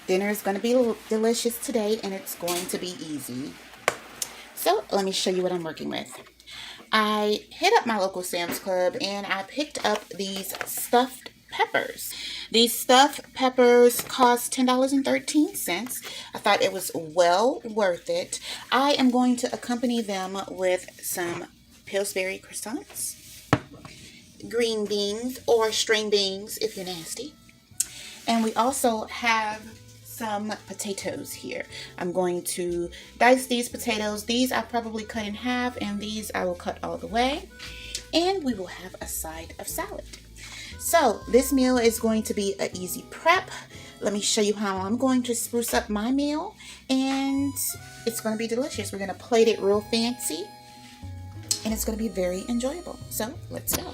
Dinner is going to be delicious today, and it's going to be easy. So let me show you what I'm working with. I hit up my local Sam's Club and I picked up these stuffed peppers. These stuffed peppers cost $10.13. I thought it was well worth it. I am going to accompany them with some Pillsbury croissants, green beans or string beans if you're nasty. And we also have some potatoes here. I'm going to dice these potatoes. These I probably cut in half, and these I will cut all the way. And we will have a side of salad. So this meal is going to be an easy prep. Let me show you how I'm going to spruce up my meal, and it's going to be delicious. We're going to plate it real fancy, and it's going to be very enjoyable. So let's go.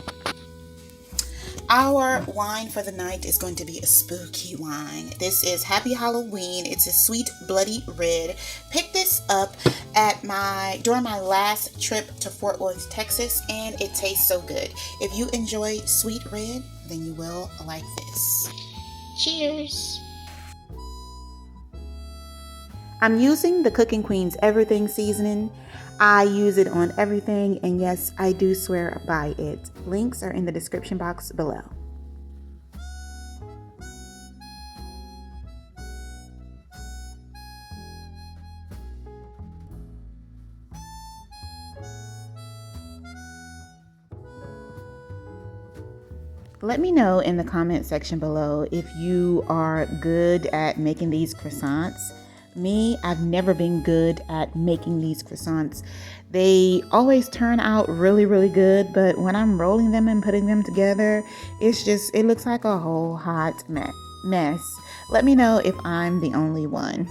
Our wine for the night is going to be a spooky wine. This is Happy Halloween. It's a sweet bloody red. Picked this up during my last trip to Fort Worth, Texas, and it tastes so good. If you enjoy sweet red, then you will like this. Cheers. I'm using the Cooking Queen's Everything seasoning. I use it on everything, and yes, I do swear by it. Links are in the description box below. Let me know in the comment section below if you are good at making these croissants. Me, I've never been good at making these croissants. They always turn out really, really good, but when I'm rolling them and putting them together, it looks like a whole hot mess. Let me know if I'm the only one.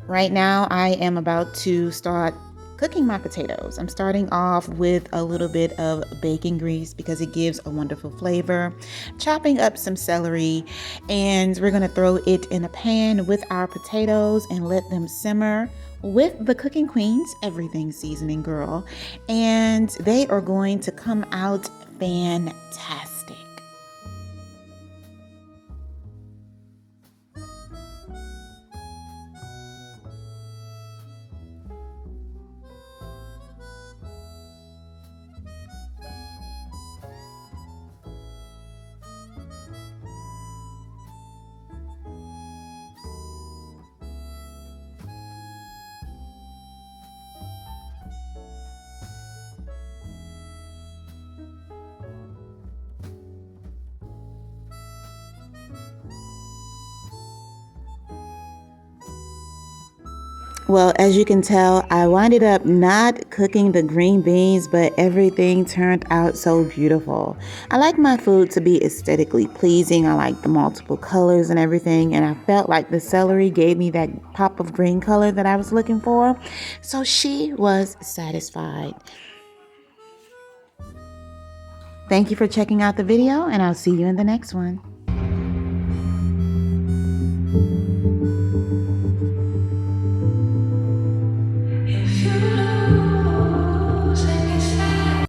Right now, I am about to start cooking my potatoes. I'm starting off with a little bit of bacon grease because it gives a wonderful flavor. Chopping up some celery, and we're going to throw it in a pan with our potatoes and let them simmer with the Cooking Queen's Everything seasoning, girl. And they are going to come out fantastic. Well, as you can tell, I winded up not cooking the green beans, but everything turned out so beautiful. I like my food to be aesthetically pleasing. I like the multiple colors and everything, and I felt like the celery gave me that pop of green color that I was looking for. So she was satisfied. Thank you for checking out the video, and I'll see you in the next one.